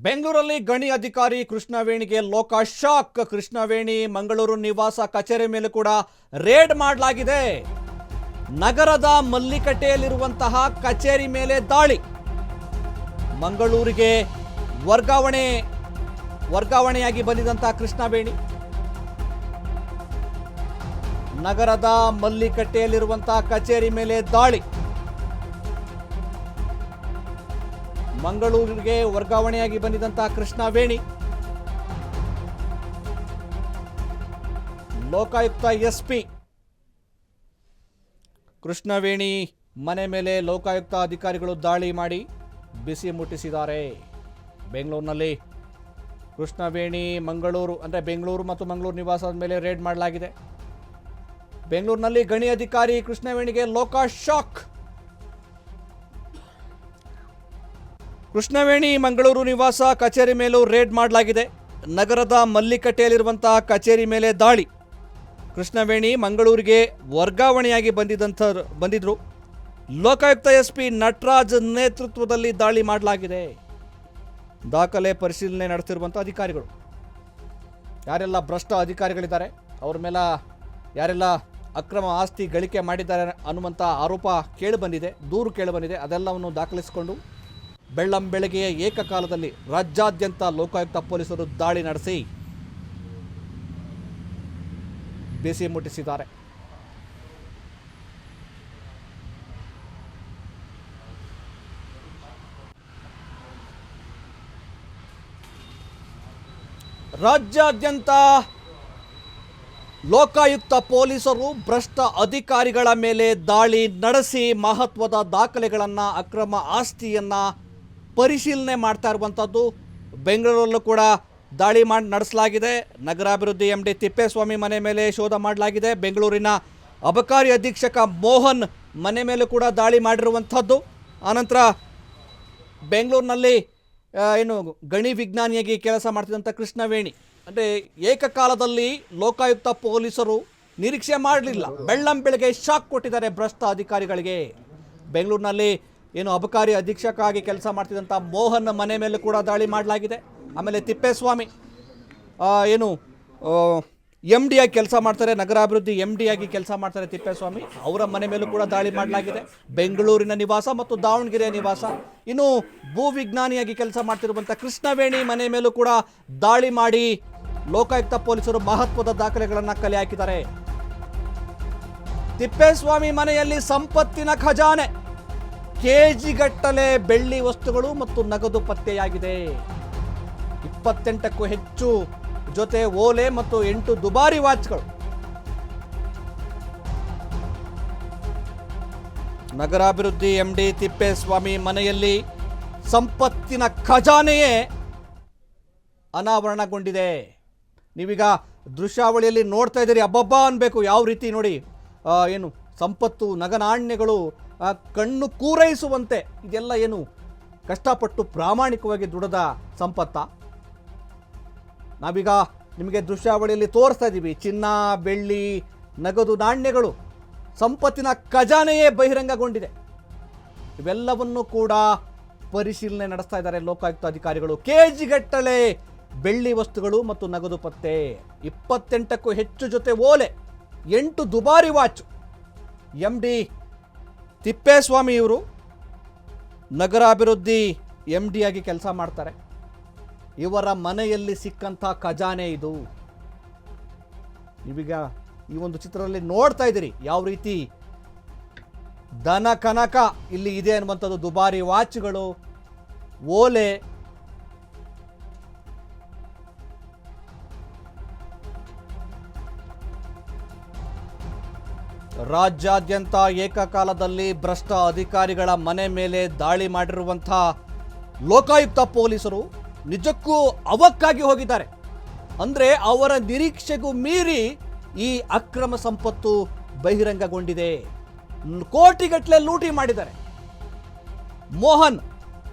ಬೆಂಗಳೂರಲ್ಲಿ ಗಣಿ ಅಧಿಕಾರಿ ಕೃಷ್ಣವೇಣಿಗೆ ಲೋಕ ಶಾಕ್. ಕೃಷ್ಣವೇಣಿ ಮಂಗಳೂರು ನಿವಾಸ ಕಚೇರಿ ಮೇಲೆ ಕೂಡ ರೇಡ್ ಮಾಡಲಾಗಿದೆ. ನಗರದ ಮಲ್ಲಿಕಟ್ಟೆಯಲ್ಲಿರುವಂತಹ ಕಚೇರಿ ಮೇಲೆ ದಾಳಿ. ಮಂಗಳೂರಿಗೆ ವರ್ಗಾವಣೆಯಾಗಿ ಬಂದಿದ್ದಂತಹ ಕೃಷ್ಣವೇಣಿ ನಗರದ ಮಲ್ಲಿಕಟ್ಟೆಯಲ್ಲಿರುವಂತಹ ಕಚೇರಿ ಮೇಲೆ ದಾಳಿ. ಮಂಗಳೂರಿಗೆ ವರ್ಗಾವಣೆಯಾಗಿ ಬಂದಿದ್ದಂತಹ ಕೃಷ್ಣವೇಣಿ ಲೋಕಾಯುಕ್ತ ಎಸ್ಪಿ ಕೃಷ್ಣವೇಣಿ ಮನೆ ಮೇಲೆ ಲೋಕಾಯುಕ್ತ ಅಧಿಕಾರಿಗಳು ದಾಳಿ ಮಾಡಿ ಬಿಸಿ ಮುಟ್ಟಿಸಿದ್ದಾರೆ. ಬೆಂಗಳೂರಿನಲ್ಲಿ ಕೃಷ್ಣವೇಣಿ ಬೆಂಗಳೂರು ಮತ್ತು ಮಂಗಳೂರು ನಿವಾಸದ ಮೇಲೆ ರೇಡ್ ಮಾಡಲಾಗಿದೆ. ಬೆಂಗಳೂರಿನಲ್ಲಿ ಗಣಿ ಅಧಿಕಾರಿ ಕೃಷ್ಣವೇಣಿಗೆ ಲೋಕ ಶಾಕ್. ಕೃಷ್ಣವೇಣಿ ಮಂಗಳೂರು ನಿವಾಸ ಕಚೇರಿ ಮೇಲೂ ರೇಡ್ ಮಾಡಲಾಗಿದೆ. ನಗರದ ಮಲ್ಲಿಕಟ್ಟೆಯಲ್ಲಿರುವಂತಹ ಕಚೇರಿ ಮೇಲೆ ದಾಳಿ. ಕೃಷ್ಣವೇಣಿ ಮಂಗಳೂರಿಗೆ ವರ್ಗಾವಣೆಯಾಗಿ ಬಂದಿದ್ರು. ಲೋಕಾಯುಕ್ತ ಎಸ್ಪಿ ನಟರಾಜ್ ನೇತೃತ್ವದಲ್ಲಿ ದಾಳಿ ಮಾಡಲಾಗಿದೆ. ದಾಖಲೆ ಪರಿಶೀಲನೆ ನಡೆಸಿರುವಂಥ ಅಧಿಕಾರಿಗಳು ಯಾರೆಲ್ಲ ಭ್ರಷ್ಟ ಅಧಿಕಾರಿಗಳಿದ್ದಾರೆ, ಅವ್ರ ಮೇಲೆ ಯಾರೆಲ್ಲ ಅಕ್ರಮ ಆಸ್ತಿ ಗಳಿಕೆ ಮಾಡಿದ್ದಾರೆ ಅನ್ನುವಂಥ ಆರೋಪ ದೂರು ಕೇಳಿಬಂದಿದೆ. ಅದೆಲ್ಲವನ್ನು ದಾಖಲಿಸಿಕೊಂಡು ಬೆಳ್ಳಂಬೆಳಗ್ಗೆಯೇ ಏಕಕಾಲದಲ್ಲಿ ರಾಜ್ಯಾದ್ಯಂತ ಲೋಕಾಯುಕ್ತ ಪೊಲೀಸರು ದಾಳಿ ನಡೆಸಿ ಬಿಸಿ ಮುಟ್ಟಿಸಿದ್ದಾರೆ. ರಾಜ್ಯಾದ್ಯಂತ ಲೋಕಾಯುಕ್ತ ಪೊಲೀಸರು ಭ್ರಷ್ಟ ಅಧಿಕಾರಿಗಳ ಮೇಲೆ ದಾಳಿ ನಡೆಸಿ ಮಹತ್ವದ ದಾಖಲೆಗಳನ್ನು, ಅಕ್ರಮ ಆಸ್ತಿಯನ್ನು ಪರಿಶೀಲನೆ ಮಾಡ್ತಾ ಇರುವಂಥದ್ದು. ಬೆಂಗಳೂರಲ್ಲೂ ಕೂಡ ದಾಳಿ ನಡೆಸಲಾಗಿದೆ. ನಗರಾಭಿವೃದ್ಧಿ MD ತಿಪ್ಪೇಸ್ವಾಮಿ ಮನೆ ಮೇಲೆ ಶೋಧ ಮಾಡಲಾಗಿದೆ. ಬೆಂಗಳೂರಿನ ಅಬಕಾರಿ ಅಧೀಕ್ಷಕ ಮೋಹನ್ ಮನೆ ಮೇಲೂ ಕೂಡ ದಾಳಿ ಮಾಡಿರುವಂಥದ್ದು. ಆನಂತರ ಬೆಂಗಳೂರಿನಲ್ಲಿ ಗಣಿ ವಿಜ್ಞಾನಿಯಾಗಿ ಕೆಲಸ ಮಾಡ್ತಿದ್ದಂಥ ಕೃಷ್ಣವೇಣಿ ಏಕಕಾಲದಲ್ಲಿ ಲೋಕಾಯುಕ್ತ ಪೊಲೀಸರು ನಿರೀಕ್ಷೆ ಮಾಡಲಿಲ್ಲ. ಬೆಳ್ಳಂಬೆಳಗ್ಗೆ ಶಾಕ್ ಕೊಟ್ಟಿದ್ದಾರೆ ಭ್ರಷ್ಟ ಅಧಿಕಾರಿಗಳಿಗೆ. ಬೆಂಗಳೂರಿನಲ್ಲಿ ಅಬಕಾರಿ ಅಧೀಕ್ಷಕ ಆಗಿ ಕೆಲಸ ಮಾಡ್ತಿದ್ದಂಥ ಮೋಹನ್ ಮನೆ ಮೇಲೆ ಕೂಡ ದಾಳಿ ಮಾಡಲಾಗಿದೆ. ಆಮೇಲೆ ತಿಪ್ಪೇಸ್ವಾಮಿ MD ಆಗಿ ಕೆಲಸ ಮಾಡ್ತಾರೆ, ನಗರಾಭಿವೃದ್ಧಿ MD ಆಗಿ ಕೆಲಸ ಮಾಡ್ತಾರೆ ತಿಪ್ಪೇಸ್ವಾಮಿ, ಅವರ ಮನೆ ಮೇಲೂ ಕೂಡ ದಾಳಿ ಮಾಡಲಾಗಿದೆ. ಬೆಂಗಳೂರಿನ ನಿವಾಸ ಮತ್ತು ದಾವಣಗೆರೆಯ ನಿವಾಸ, ಇನ್ನು ಭೂ ವಿಜ್ಞಾನಿಯಾಗಿ ಕೆಲಸ ಮಾಡ್ತಿರುವಂಥ ಕೃಷ್ಣವೇಣಿ ಮನೆ ಮೇಲೂ ಕೂಡ ದಾಳಿ ಮಾಡಿ ಲೋಕಾಯುಕ್ತ ಪೊಲೀಸರು ಮಹತ್ವದ ದಾಖಲೆಗಳನ್ನು ಕಲೆ ಹಾಕಿದ್ದಾರೆ. ತಿಪ್ಪೇಸ್ವಾಮಿ ಮನೆಯಲ್ಲಿ ಸಂಪತ್ತಿನ ಖಜಾನೆ, ಕೆಜಿಗಟ್ಟಲೆ ಬೆಳ್ಳಿ ವಸ್ತುಗಳು ಮತ್ತು ನಗದು ಪತ್ತೆಯಾಗಿದೆ. 28ಕ್ಕೂ ಹೆಚ್ಚು ಜೊತೆ ಓಲೆ ಮತ್ತು 8 ದುಬಾರಿ ವಾಚ್ಗಳು. ನಗರಾಭಿವೃದ್ಧಿ MD ತಿಪ್ಪೇಸ್ವಾಮಿ ಮನೆಯಲ್ಲಿ ಸಂಪತ್ತಿನ ಖಜಾನೆಯೇ ಅನಾವರಣಗೊಂಡಿದೆ. ನೀವೀಗ ದೃಶ್ಯಾವಳಿಯಲ್ಲಿ ನೋಡ್ತಾ ಇದ್ದೀರಿ, ಅಬ್ಬಬ್ಬಾ ಅನ್ಬೇಕು. ಯಾವ ರೀತಿ ನೋಡಿ, ಸಂಪತ್ತು, ನಗನಾಣ್ಯಗಳು ಕಣ್ಣು ಕೂರೈಸುವಂತೆ. ಇದೆಲ್ಲ ಕಷ್ಟಪಟ್ಟು ಪ್ರಾಮಾಣಿಕವಾಗಿ ದುಡಿದ ಸಂಪತ್ತ. ನಾವೀಗ ನಿಮಗೆ ದೃಶ್ಯಾವಳಿಯಲ್ಲಿ ತೋರಿಸ್ತಾ ಇದ್ದೀವಿ. ಚಿನ್ನ, ಬೆಳ್ಳಿ, ನಗದು ನಾಣ್ಯಗಳು, ಸಂಪತ್ತಿನ ಖಜಾನೆಯೇ ಬಹಿರಂಗಗೊಂಡಿದೆ. ಇವೆಲ್ಲವನ್ನು ಕೂಡ ಪರಿಶೀಲನೆ ನಡೆಸ್ತಾ ಇದ್ದಾರೆ ಲೋಕಾಯುಕ್ತ ಅಧಿಕಾರಿಗಳು. ಕೆಜಿಗಟ್ಟಲೆ ಬೆಳ್ಳಿ ವಸ್ತುಗಳು ಮತ್ತು ನಗದು ಪತ್ತೆ, 28ಕ್ಕೂ ಹೆಚ್ಚು ಜೊತೆ ಓಲೆ, 8 ದುಬಾರಿ ವಾಚ್. MD ತಿಪ್ಪೇಸ್ವಾಮಿ ಇವರು ನಗರಾಭಿವೃದ್ಧಿ MD ಆಗಿ ಕೆಲಸ ಮಾಡ್ತಾರೆ. ಇವರ ಮನೆಯಲ್ಲಿ ಸಿಕ್ಕಂಥ ಖಜಾನೆ ಇದು. ನೀವೀಗ ಈ ಒಂದು ಚಿತ್ರದಲ್ಲಿ ನೋಡ್ತಾ ಇದ್ದೀರಿ ಯಾವ ರೀತಿ ಧನ ಕನಕ ಇಲ್ಲಿ ಇದೆ ಅನ್ನುವಂಥದ್ದು. ದುಬಾರಿ ವಾಚ್ಗಳು, ಓಲೆ, ರಾಜ್ಯಾದ್ಯಂತ ಏಕಕಾಲದಲ್ಲಿ ಭ್ರಷ್ಟ ಅಧಿಕಾರಿಗಳ ಮನೆ ಮೇಲೆ ದಾಳಿ ಮಾಡಿರುವಂಥ ಲೋಕಾಯುಕ್ತ ಪೊಲೀಸರು ನಿಜಕ್ಕೂ ಅವಕ್ಕಾಗಿ ಹೋಗಿದ್ದಾರೆ. ಅಂದರೆ ಅವರ ನಿರೀಕ್ಷೆಗೂ ಮೀರಿ ಈ ಅಕ್ರಮ ಸಂಪತ್ತು ಬಹಿರಂಗಗೊಂಡಿದೆ. ಕೋಟಿಗಟ್ಟಲೆ ಲೂಟಿ ಮಾಡಿದ್ದಾರೆ. ಮೋಹನ್,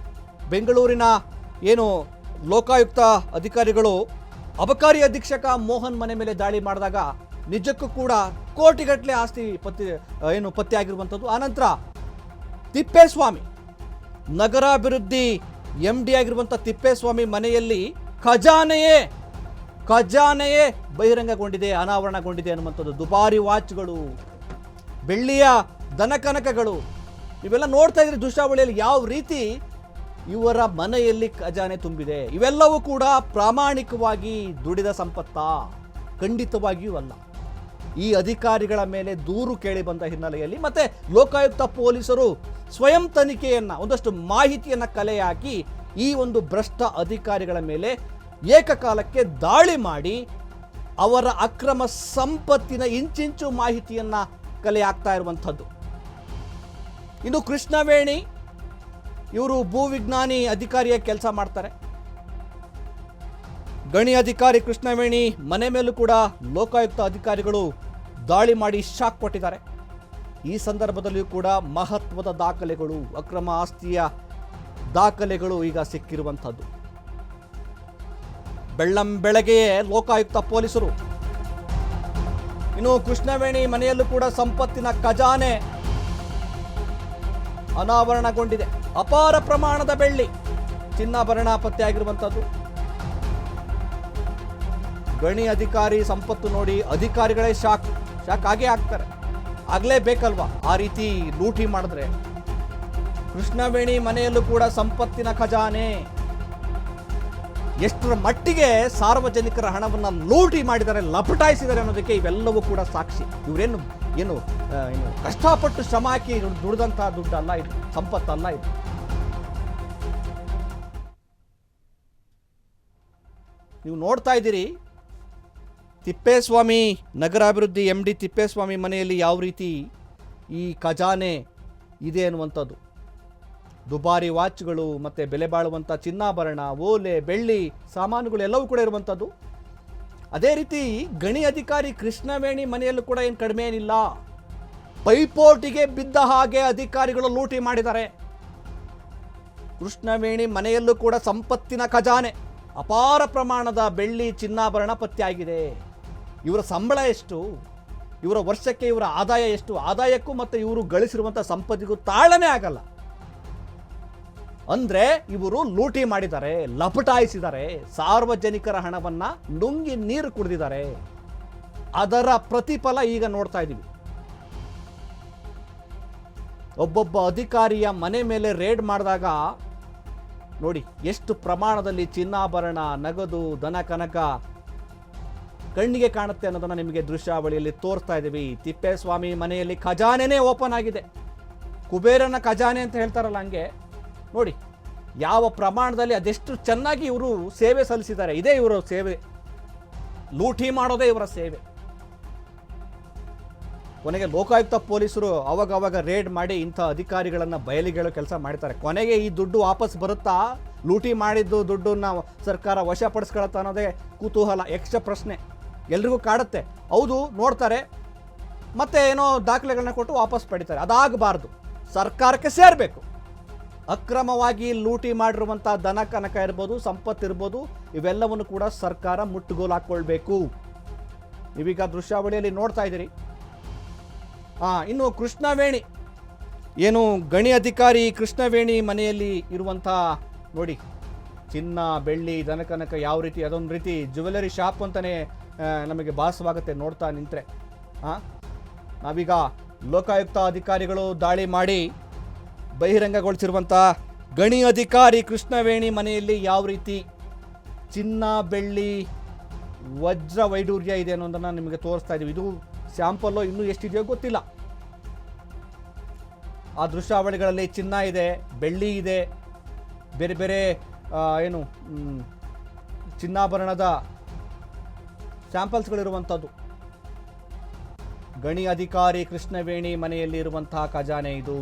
ಬೆಂಗಳೂರಿನ ಲೋಕಾಯುಕ್ತ ಅಧಿಕಾರಿಗಳು ಅಬಕಾರಿ ಅಧೀಕ್ಷಕ ಮೋಹನ್ ಮನೆ ಮೇಲೆ ದಾಳಿ ಮಾಡಿದಾಗ ನಿಜಕ್ಕೂ ಕೂಡ ಕೋಟಿಗಟ್ಟಲೆ ಆಸ್ತಿ ಪತ್ತೆ ಆಗಿರುವಂಥದ್ದು. ಆನಂತರ ತಿಪ್ಪೇಸ್ವಾಮಿ ನಗರಾಭಿವೃದ್ಧಿ MD ಆಗಿರುವಂಥ ತಿಪ್ಪೇಸ್ವಾಮಿ ಮನೆಯಲ್ಲಿ ಖಜಾನೆಯೇ ಬಹಿರಂಗಗೊಂಡಿದೆ, ಅನಾವರಣಗೊಂಡಿದೆ ಅನ್ನುವಂಥದ್ದು. ದುಬಾರಿ ವಾಚ್ಗಳು, ಬೆಳ್ಳಿಯ ದನಕನಕಗಳು, ಇವೆಲ್ಲ ನೋಡ್ತಾ ಇದ್ರೆ ದೃಶ್ಯಾವಳಿಯಲ್ಲಿ ಯಾವ ರೀತಿ ಇವರ ಮನೆಯಲ್ಲಿ ಖಜಾನೆ ತುಂಬಿದೆ. ಇವೆಲ್ಲವೂ ಕೂಡ ಪ್ರಾಮಾಣಿಕವಾಗಿ ದುಡಿದ ಸಂಪತ್ತಾ? ಖಂಡಿತವಾಗಿಯೂ ಅಲ್ಲ. ಈ ಅಧಿಕಾರಿಗಳ ಮೇಲೆ ದೂರು ಕೇಳಿ ಬಂದ ಹಿನ್ನೆಲೆಯಲ್ಲಿ ಮತ್ತೆ ಲೋಕಾಯುಕ್ತ ಪೊಲೀಸರು ಸ್ವಯಂ ತನಿಖೆಯನ್ನು, ಒಂದಷ್ಟು ಮಾಹಿತಿಯನ್ನು ಕಲೆ ಹಾಕಿ ಈ ಒಂದು ಭ್ರಷ್ಟ ಅಧಿಕಾರಿಗಳ ಮೇಲೆ ಏಕಕಾಲಕ್ಕೆ ದಾಳಿ ಮಾಡಿ ಅವರ ಅಕ್ರಮ ಸಂಪತ್ತಿನ ಇಂಚಿಂಚು ಮಾಹಿತಿಯನ್ನು ಕಲೆ ಹಾಕ್ತಾ ಇರುವಂಥದ್ದು. ಇನ್ನು ಕೃಷ್ಣವೇಣಿ ಇವರು ಭೂವಿಜ್ಞಾನಿ ಅಧಿಕಾರಿಯಾಗಿ ಕೆಲಸ ಮಾಡ್ತಾರೆ. ಗಣಿ ಅಧಿಕಾರಿ ಕೃಷ್ಣವೇಣಿ ಮನೆ ಮೇಲೂ ಕೂಡ ಲೋಕಾಯುಕ್ತ ಅಧಿಕಾರಿಗಳು ದಾಳಿ ಮಾಡಿ ಶಾಕ್ ಕೊಟ್ಟಿದ್ದಾರೆ. ಈ ಸಂದರ್ಭದಲ್ಲಿಯೂ ಕೂಡ ಮಹತ್ವದ ದಾಖಲೆಗಳು, ಅಕ್ರಮ ಆಸ್ತಿಯ ದಾಖಲೆಗಳು ಈಗ ಸಿಕ್ಕಿರುವಂಥದ್ದು. ಬೆಳ್ಳಂಬೆಳಗ್ಗೆಯೇ ಲೋಕಾಯುಕ್ತ ಪೊಲೀಸರು, ಇನ್ನು ಕೃಷ್ಣವೇಣಿ ಮನೆಯಲ್ಲೂ ಕೂಡ ಸಂಪತ್ತಿನ ಖಜಾನೆ ಅನಾವರಣಗೊಂಡಿದೆ. ಅಪಾರ ಪ್ರಮಾಣದ ಬೆಳ್ಳಿ, ಚಿನ್ನಾಭರಣ ಪತ್ತೆಯಾಗಿರುವಂಥದ್ದು. ಗಣಿ ಅಧಿಕಾರಿ ಸಂಪತ್ತು ನೋಡಿ ಅಧಿಕಾರಿಗಳೇ ಶಾಕ್ ಆಗೇ ಆಗ್ತಾರೆ. ಆಗಲೇಬೇಕಲ್ವಾ ಆ ರೀತಿ ಲೂಟಿ ಮಾಡಿದ್ರೆ. ಕೃಷ್ಣವೇಣಿ ಮನೆಯಲ್ಲೂ ಕೂಡ ಸಂಪತ್ತಿನ ಖಜಾನೆ. ಎಷ್ಟರ ಮಟ್ಟಿಗೆ ಸಾರ್ವಜನಿಕರ ಹಣವನ್ನು ಲೂಟಿ ಮಾಡಿದ್ದಾರೆ, ಲಪಟಾಯಿಸಿದ್ದಾರೆ ಅನ್ನೋದಕ್ಕೆ ಇವೆಲ್ಲವೂ ಕೂಡ ಸಾಕ್ಷಿ. ಇವರೇನು ಏನು ಕಷ್ಟಪಟ್ಟು ಶ್ರಮ ಹಾಕಿ ದುಡಿದಂತಹ ದುಡ್ಡಲ್ಲ ಇದು, ಸಂಪತ್ತಲ್ಲ ಇದು. ನೀವು ನೋಡ್ತಾ ಇದ್ದೀರಿ ತಿಪ್ಪೇಸ್ವಾಮಿ ನಗರಾಭಿವೃದ್ಧಿ MD ತಿಪ್ಪೇಸ್ವಾಮಿ ಮನೆಯಲ್ಲಿ ಯಾವ ರೀತಿ ಈ ಖಜಾನೆ ಇದೆ ಅನ್ನುವಂಥದ್ದು. ದುಬಾರಿ ವಾಚ್ಗಳು ಮತ್ತು ಬೆಲೆ ಬಾಳುವಂಥ ಚಿನ್ನಾಭರಣ, ಓಲೆ, ಬೆಳ್ಳಿ ಸಾಮಾನುಗಳು ಎಲ್ಲವೂ ಕೂಡ ಇರುವಂಥದ್ದು. ಅದೇ ರೀತಿ ಗಣಿ ಅಧಿಕಾರಿ ಕೃಷ್ಣವೇಣಿ ಮನೆಯಲ್ಲೂ ಕೂಡ ಏನು ಕಡಿಮೆ ಏನಿಲ್ಲ. ಪೈಪೋಟಿಗೆ ಬಿದ್ದ ಹಾಗೆ ಅಧಿಕಾರಿಗಳು ಲೂಟಿ ಮಾಡಿದ್ದಾರೆ. ಕೃಷ್ಣವೇಣಿ ಮನೆಯಲ್ಲೂ ಕೂಡ ಸಂಪತ್ತಿನ ಖಜಾನೆ, ಅಪಾರ ಪ್ರಮಾಣದ ಬೆಳ್ಳಿ ಚಿನ್ನಾಭರಣ ಪತ್ತೆಯಾಗಿದೆ. ಇವರ ಸಂಬಳ ಎಷ್ಟು, ಇವರ ವರ್ಷಕ್ಕೆ ಇವರ ಆದಾಯ ಎಷ್ಟು, ಆದಾಯಕ್ಕೂ ಮತ್ತು ಇವರು ಗಳಿಸಿರುವಂಥ ಸಂಪತ್ತಿಗೂ ತಾಳನೇ ಆಗಲ್ಲ. ಅಂದರೆ ಇವರು ಲೂಟಿ ಮಾಡಿದ್ದಾರೆ, ಲಪಟಾಯಿಸಿದ್ದಾರೆ, ಸಾರ್ವಜನಿಕರ ಹಣವನ್ನು ನುಂಗಿ ನೀರು ಕುಡಿದಿದ್ದಾರೆ. ಅದರ ಪ್ರತಿಫಲ ಈಗ ನೋಡ್ತಾ ಇದ್ದೀವಿ. ಒಬ್ಬೊಬ್ಬ ಅಧಿಕಾರಿಯ ಮನೆ ಮೇಲೆ ರೇಡ್ ಮಾಡಿದಾಗ ನೋಡಿ ಎಷ್ಟು ಪ್ರಮಾಣದಲ್ಲಿ ಚಿನ್ನಾಭರಣ, ನಗದು, ದನ ಕನಕ ಕಣ್ಣಿಗೆ ಕಾಣುತ್ತೆ ಅನ್ನೋದನ್ನು ನಿಮಗೆ ದೃಶ್ಯಾವಳಿಯಲ್ಲಿ ತೋರಿಸ್ತಾ ಇದ್ದೀವಿ. ತಿಪ್ಪೇಸ್ವಾಮಿ ಮನೆಯಲ್ಲಿ ಖಜಾನೆನೇ ಓಪನ್ ಆಗಿದೆ. ಕುಬೇರನ ಖಜಾನೆ ಅಂತ ಹೇಳ್ತಾರಲ್ಲ, ಹಂಗೆ ನೋಡಿ ಯಾವ ಪ್ರಮಾಣದಲ್ಲಿ ಅದೆಷ್ಟು ಚೆನ್ನಾಗಿ ಇವರು ಸೇವೆ ಸಲ್ಲಿಸಿದ್ದಾರೆ. ಇದೇ ಇವರ ಸೇವೆ, ಲೂಟಿ ಮಾಡೋದೇ ಇವರ ಸೇವೆ. ಕೊನೆಗೆ ಲೋಕಾಯುಕ್ತ ಪೊಲೀಸರು ಅವಾಗವಾಗ ರೇಡ್ ಮಾಡಿ ಇಂಥ ಅಧಿಕಾರಿಗಳನ್ನು ಬಯಲಿಗೆಳು ಕೆಲಸ ಮಾಡ್ತಾರೆ. ಕೊನೆಗೆ ಈ ದುಡ್ಡು ವಾಪಸ್ ಬರುತ್ತಾ, ಲೂಟಿ ಮಾಡಿದ್ದು ದುಡ್ಡನ್ನು ಸರ್ಕಾರ ವಶಪಡಿಸ್ಕೊಳತ್ತಾ ಅನ್ನೋದೇ ಕುತೂಹಲ, ಯಕ್ಷ ಪ್ರಶ್ನೆ ಎಲ್ರಿಗೂ ಕಾಡುತ್ತೆ. ಹೌದು, ನೋಡ್ತಾರೆ, ಮತ್ತೆ ಏನೋ ದಾಖಲೆಗಳನ್ನ ಕೊಟ್ಟು ವಾಪಸ್ ಪಡಿತಾರೆ. ಅದಾಗಬಾರ್ದು, ಸರ್ಕಾರಕ್ಕೆ ಸೇರಬೇಕು. ಅಕ್ರಮವಾಗಿ ಲೂಟಿ ಮಾಡಿರುವಂಥ ದನ ಕನಕ ಇರ್ಬೋದು, ಸಂಪತ್ತಿರ್ಬೋದು, ಇವೆಲ್ಲವನ್ನು ಕೂಡ ಸರ್ಕಾರ ಮುಟ್ಟುಗೋಲು ಹಾಕ್ಕೊಳ್ಬೇಕು. ನೀವೀಗ ದೃಶ್ಯಾವಳಿಯಲ್ಲಿ ನೋಡ್ತಾ ಇದ್ದೀರಿ. ಇನ್ನು ಕೃಷ್ಣವೇಣಿ ಏನು ಗಣಿ ಅಧಿಕಾರಿ ಕೃಷ್ಣವೇಣಿ ಮನೆಯಲ್ಲಿ ಇರುವಂಥ ನೋಡಿ ಚಿನ್ನ, ಬೆಳ್ಳಿ, ದನಕನಕ ಯಾವ ರೀತಿ, ಅದೊಂದು ರೀತಿ ಜ್ಯುವೆಲರಿ ಶಾಪ್ ಅಂತಲೇ ನಮಗೆ ಭಾಸವಾಗುತ್ತೆ ನೋಡ್ತಾ ನಿಂತರೆ. ನಾವೀಗ ಲೋಕಾಯುಕ್ತ ಅಧಿಕಾರಿಗಳು ದಾಳಿ ಮಾಡಿ ಬಹಿರಂಗಗೊಳಿಸಿರುವಂಥ ಗಣಿ ಅಧಿಕಾರಿ ಕೃಷ್ಣವೇಣಿ ಮನೆಯಲ್ಲಿ ಯಾವ ರೀತಿ ಚಿನ್ನ, ಬೆಳ್ಳಿ, ವಜ್ರ ವೈಡೂರ್ಯ ಇದೆ ಅನ್ನೋದನ್ನು ನಿಮಗೆ ತೋರಿಸ್ತಾ ಇದ್ದೀವಿ. ಇದು ಸ್ಯಾಂಪಲ್ಲು ಇನ್ನೂ ಎಷ್ಟಿದೆಯೋ ಗೊತ್ತಿಲ್ಲ. ಆ ದೃಶ್ಯಾವಳಿಗಳಲ್ಲಿ ಚಿನ್ನ ಇದೆ, ಬೆಳ್ಳಿ ಇದೆ, ಬೇರೆ ಬೇರೆ ಏನು ಚಿನ್ನಾಭರಣದ ಸ್ಯಾಂಪಲ್ಸ್ಗಳಿರುವಂಥದ್ದು. ಗಣಿ ಅಧಿಕಾರಿ ಕೃಷ್ಣವೇಣಿ ಮನೆಯಲ್ಲಿ ಇರುವಂತಹ ಖಜಾನೆ ಇದು.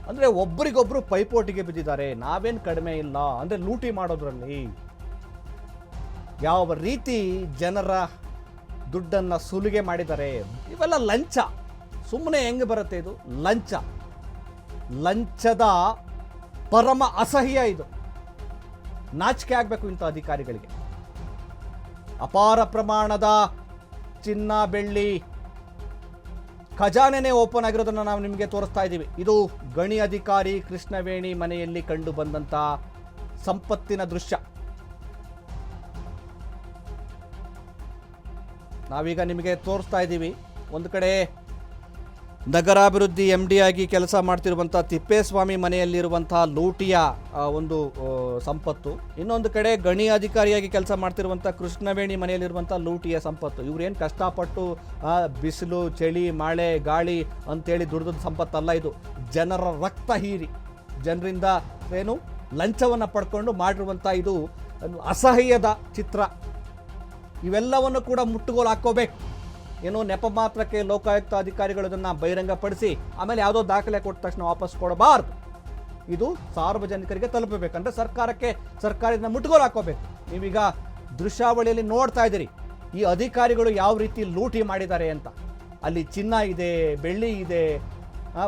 ಅಂದರೆ ಒಬ್ಬರಿಗೊಬ್ಬರು ಪೈಪೋಟಿಗೆ ಬಿದ್ದಿದ್ದಾರೆ. ನಾವೇನು ಕಡಿಮೆ ಇಲ್ಲ ಅಂದರೆ ಲೂಟಿ ಮಾಡೋದ್ರಲ್ಲಿ ಯಾವ ರೀತಿ ಜನರ ದುಡ್ಡನ್ನು ಸುಲಿಗೆ ಮಾಡಿದ್ದಾರೆ. ಇವೆಲ್ಲ ಲಂಚ, ಸುಮ್ಮನೆ ಹೆಂಗೆ ಬರುತ್ತೆ ಇದು? ಲಂಚದ ಪರಮ ಅಸಹ್ಯ ಇದು. ನಾಚಿಕೆ ಆಗಬೇಕು ಇಂಥ ಅಧಿಕಾರಿಗಳಿಗೆ. ಅಪಾರ ಪ್ರಮಾಣದ ಚಿನ್ನ, ಬೆಳ್ಳಿ ಖಜಾನೆನೇ ಓಪನ್ ಆಗಿರೋದನ್ನು ನಾವು ನಿಮಗೆ ತೋರಿಸ್ತಾ ಇದ್ದೀವಿ. ಇದು ಗಣಿ ಅಧಿಕಾರಿ ಕೃಷ್ಣವೇಣಿ ಮನೆಯಲ್ಲಿ ಕಂಡು ಬಂದಂಥ ಸಂಪತ್ತಿನ ದೃಶ್ಯ. ನಾವೀಗ ನಿಮಗೆ ತೋರಿಸ್ತಾ ಇದ್ದೀವಿ. ಒಂದು ಕಡೆ ನಗರಾಭಿವೃದ್ಧಿ MD ಆಗಿ ಕೆಲಸ ಮಾಡ್ತಿರುವಂಥ ತಿಪ್ಪೇಸ್ವಾಮಿ ಮನೆಯಲ್ಲಿರುವಂತಹ ಲೂಟಿಯ ಒಂದು ಸಂಪತ್ತು, ಇನ್ನೊಂದು ಕಡೆ ಗಣಿ ಅಧಿಕಾರಿಯಾಗಿ ಕೆಲಸ ಮಾಡ್ತಿರುವಂಥ ಕೃಷ್ಣವೇಣಿ ಮನೆಯಲ್ಲಿರುವಂಥ ಲೂಟಿಯ ಸಂಪತ್ತು. ಇವ್ರೇನು ಕಷ್ಟಪಟ್ಟು ಬಿಸಿಲು, ಚಳಿ, ಮಳೆ, ಗಾಳಿ ಅಂತೇಳಿ ದುಡಿದ ಸಂಪತ್ತಲ್ಲ ಇದು. ಜನರ ರಕ್ತ ಹೀರಿ, ಜನರಿಂದ ಏನು ಲಂಚವನ್ನು ಪಡ್ಕೊಂಡು ಮಾಡಿರುವಂಥ ಇದು ಅಸಹ್ಯದ ಚಿತ್ರ. ಇವೆಲ್ಲವನ್ನು ಕೂಡ ಮುಟ್ಟುಗೋಲು ಹಾಕ್ಕೋಬೇಕು. ಏನೋ ನೆಪ ಮಾತ್ರಕ್ಕೆ ಲೋಕಾಯುಕ್ತ ಅಧಿಕಾರಿಗಳು ಇದನ್ನು ಬಹಿರಂಗಪಡಿಸಿ ಆಮೇಲೆ ಯಾವುದೋ ದಾಖಲೆ ಕೊಟ್ಟ ತಕ್ಷಣ ವಾಪಸ್ ಕೊಡಬಾರ್ದು. ಇದು ಸಾರ್ವಜನಿಕರಿಗೆ ತಲುಪಬೇಕಂದ್ರೆ ಸರ್ಕಾರದಿಂದ ಮುಟ್ಟುಗೋಲು ಹಾಕೋಬೇಕು. ನೀವೀಗ ದೃಶ್ಯಾವಳಿಯಲ್ಲಿ ನೋಡ್ತಾ ಇದ್ದೀರಿ ಈ ಅಧಿಕಾರಿಗಳು ಯಾವ ರೀತಿ ಲೂಟಿ ಮಾಡಿದ್ದಾರೆ ಅಂತ. ಅಲ್ಲಿ ಚಿನ್ನ ಇದೆ, ಬೆಳ್ಳಿ ಇದೆ,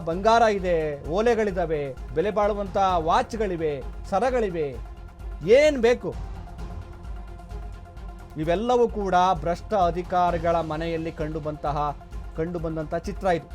ಬಂಗಾರ ಇದೆ, ಓಲೆಗಳಿದ್ದಾವೆ, ಬೆಲೆ ಬಾಳುವಂಥ ವಾಚ್ಗಳಿವೆ, ಸರಗಳಿವೆ, ಏನು ಬೇಕು ಇವೆಲ್ಲವೂ ಕೂಡ ಭ್ರಷ್ಟ ಅಧಿಕಾರಿಗಳ ಮನೆಯಲ್ಲಿ ಕಂಡು ಬಂದಂಥ ಚಿತ್ರ ಇದು.